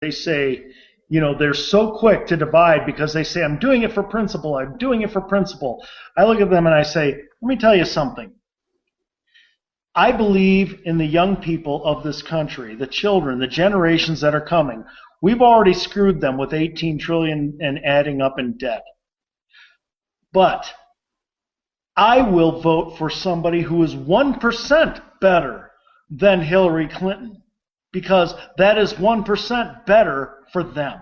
they say, they're so quick to divide because they say, I'm doing it for principle. I'm doing it for principle. I look at them and I say, let me tell you something. I believe in the young people of this country, the children, the generations that are coming. We've already screwed them with $18 trillion and adding up in debt. But I will vote for somebody who is 1% better than Hillary Clinton, because that is 1% better for them,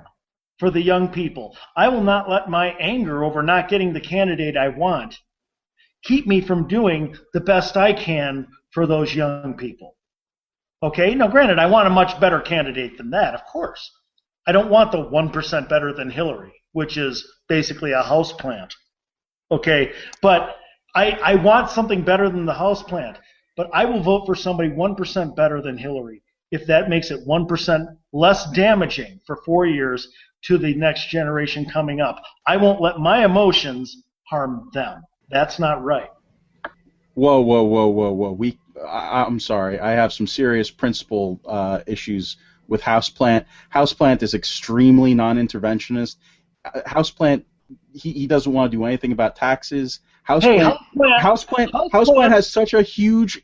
for the young people. I will not let my anger over not getting the candidate I want keep me from doing the best I can for those young people. Okay? Now, granted, I want a much better candidate than that, of course. I don't want the 1% better than Hillary, which is basically a houseplant. Okay? But I want something better than the houseplant. But I will vote for somebody 1% better than Hillary if that makes it 1% less damaging for 4 years to the next generation coming up. I won't let my emotions harm them. That's not right. Whoa. I'm sorry. I have some serious principle issues with Houseplant. Houseplant is extremely non-interventionist. Houseplant, he doesn't want to do anything about taxes. Houseplant has such a huge.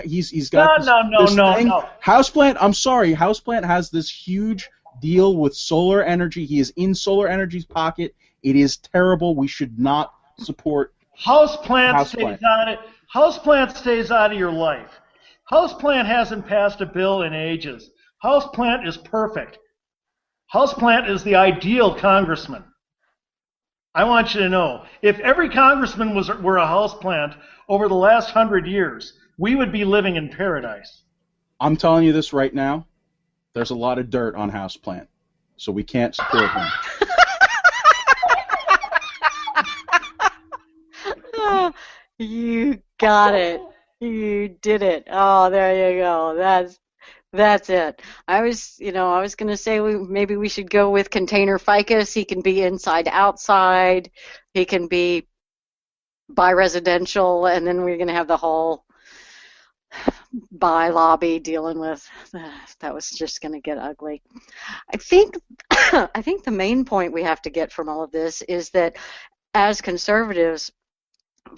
He's got this thing. Houseplant, I'm sorry. Houseplant has this huge deal with solar energy. He is in solar energy's pocket. It is terrible. We should not support. Houseplant stays out of your life. Houseplant hasn't passed a bill in ages. Houseplant is perfect. Houseplant is the ideal congressman. I want you to know, if every congressman were a houseplant over the last 100 years, we would be living in paradise. I'm telling you this right now. There's a lot of dirt on Houseplant, so we can't support him. You got it. You did it. Oh, there you go. That's it. I was going to say maybe we should go with Container Ficus. He can be inside, outside. He can be bi-residential, and then we're going to have the whole bi-lobby dealing with. That was just going to get ugly. I think the main point we have to get from all of this is that as conservatives,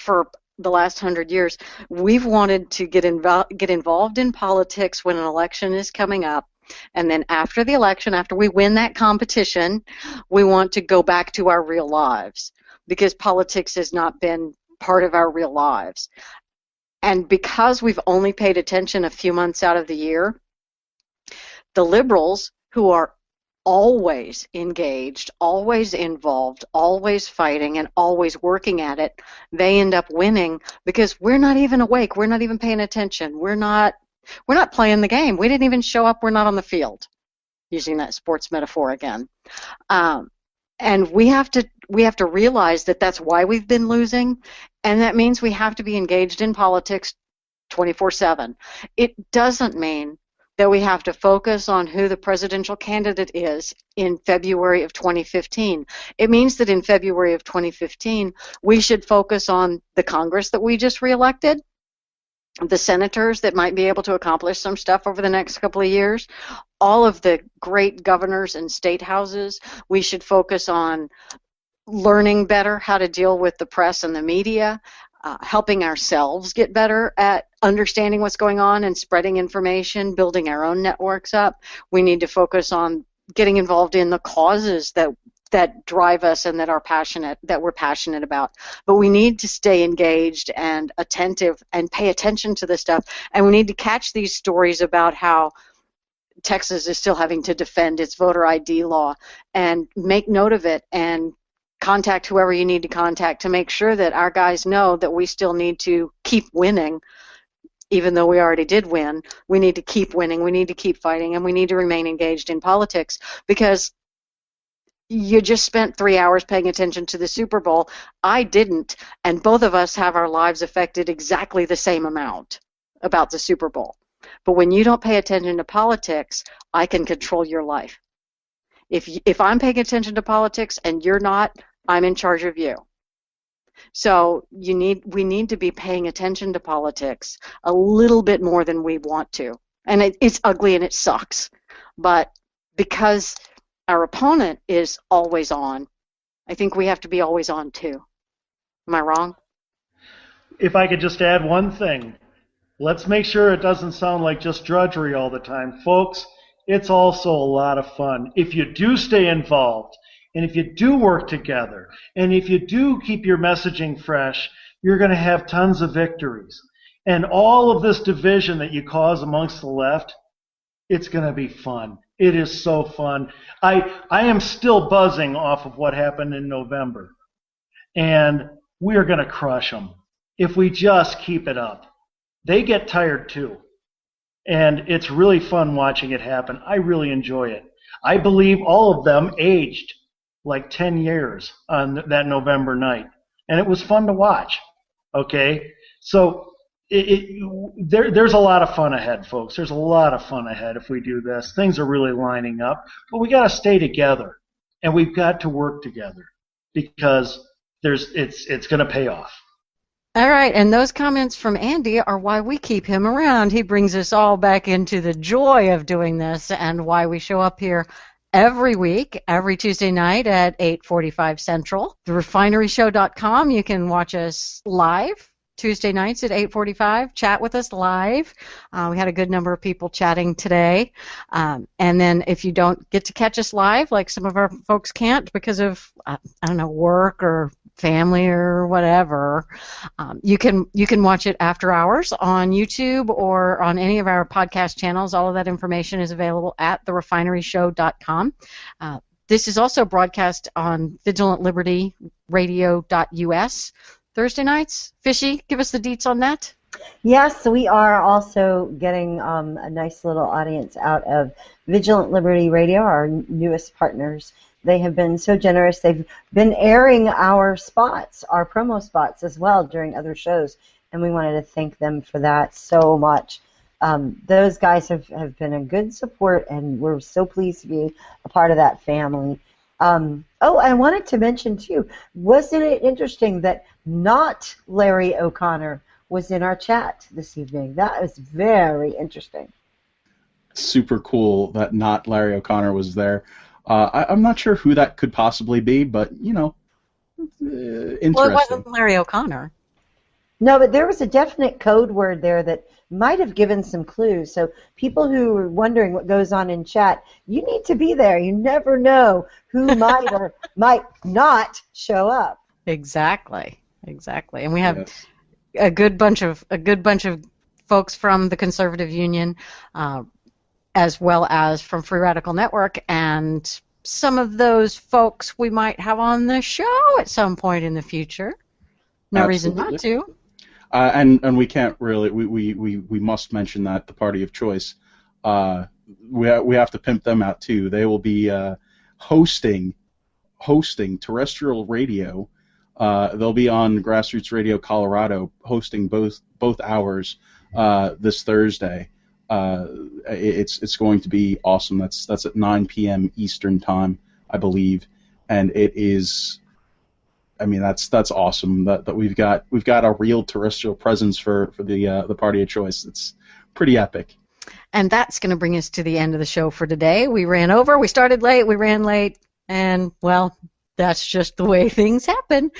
for the last 100 years, we've wanted to get involved in politics when an election is coming up, and then after the election, after we win that competition, we want to go back to our real lives, because politics has not been part of our real lives. And because we've only paid attention a few months out of the year, the liberals, who are always engaged, always involved, always fighting, and always working at it, they end up winning because we're not even awake. We're not even paying attention. We're not playing the game. We didn't even show up. We're not on the field, using that sports metaphor again. And we have to realize that that's why we've been losing, and that means we have to be engaged in politics 24/7. It doesn't mean that we have to focus on who the presidential candidate is in February of 2015. It means that in February of 2015, we should focus on the Congress that we just reelected, the senators that might be able to accomplish some stuff over the next couple of years, all of the great governors and state houses. We should focus on learning better how to deal with the press and the media, helping ourselves get better at understanding what's going on and spreading information, building our own networks up. We need to focus on getting involved in the causes that drive us and that we're passionate about. But we need to stay engaged and attentive and pay attention to this stuff. And we need to catch these stories about how Texas is still having to defend its voter ID law, and make note of it and contact whoever you need to contact to make sure that our guys know that we still need to keep winning. Even though we already did win, we need to keep winning, we need to keep fighting, and we need to remain engaged in politics, because you just spent 3 hours paying attention to the Super Bowl. I didn't, and both of us have our lives affected exactly the same amount about the Super Bowl. But when you don't pay attention to politics, I can control your life. If I'm paying attention to politics and you're not, I'm in charge of you. So we need to be paying attention to politics a little bit more than we want to. And it's ugly and it sucks, but because our opponent is always on, I think we have to be always on too. Am I wrong? If I could just add one thing, let's make sure it doesn't sound like just drudgery all the time. Folks, it's also a lot of fun. If you do stay involved, and if you do work together, and if you do keep your messaging fresh, you're going to have tons of victories. And all of this division that you cause amongst the left, it's going to be fun. It is so fun. I am still buzzing off of what happened in November. And we are going to crush them if we just keep it up. They get tired too. And it's really fun watching it happen. I really enjoy it. I believe all of them aged like 10 years on that November night. And it was fun to watch. Okay? So there's a lot of fun ahead, folks. There's a lot of fun ahead if we do this. Things are really lining up. But we got to stay together. And we've got to work together because it's going to pay off. All right, and those comments from Andy are why we keep him around. He brings us all back into the joy of doing this and why we show up here every week, every Tuesday night at 8:45 Central. TheRefineryShow.com, you can watch us live Tuesday nights at 8:45, chat with us live. We had a good number of people chatting today. And then if you don't get to catch us live, like some of our folks can't because of, work or family or whatever, you can watch it after hours on YouTube or on any of our podcast channels. All of that information is available at TheRefineryShow.com. This is also broadcast on VigilantLibertyRadio.us Thursday nights. Fishy, give us the deets on that. Yes, we are also getting a nice little audience out of Vigilant Liberty Radio, our newest partners. They have been so generous. They've been airing our spots, our promo spots as well during other shows, and we wanted to thank them for that so much. Those guys have been a good support, and we're so pleased to be a part of that family. I wanted to mention, too, wasn't it interesting that not Larry O'Connor was in our chat this evening? That was very interesting. Super cool that not Larry O'Connor was there. I'm not sure who that could possibly be, but, interesting. Well, it wasn't Larry O'Connor. No, but there was a definite code word there that might have given some clues. So people who are wondering what goes on in chat, you need to be there. You never know who might or might not show up. Exactly. And we have a good bunch of folks from the Conservative Union, as well as from Free Radical Network, and some of those folks we might have on the show at some point in the future. No Absolutely. Reason not to. And we can't really we must mention that the party of choice. We have to pimp them out too. They will be hosting terrestrial radio. They'll be on Grassroots Radio Colorado, hosting both hours this Thursday. It's going to be awesome. That's at 9 p.m. Eastern time, I believe, and it is. I mean, that's awesome that we've got a real terrestrial presence for the party of choice. It's pretty epic. And that's going to bring us to the end of the show for today. We ran over. We started late. We ran late, and well, that's just the way things happen.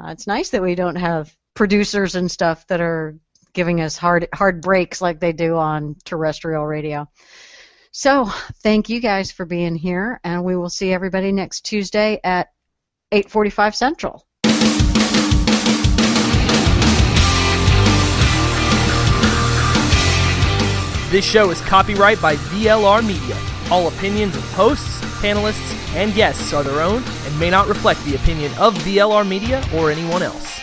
It's nice that we don't have producers and stuff that are giving us hard breaks like they do on terrestrial radio. So thank you guys for being here, and we will see everybody next Tuesday at 8:45 Central. This show is copyright by VLR Media. All opinions of hosts, panelists, and guests are their own and may not reflect the opinion of VLR Media or anyone else.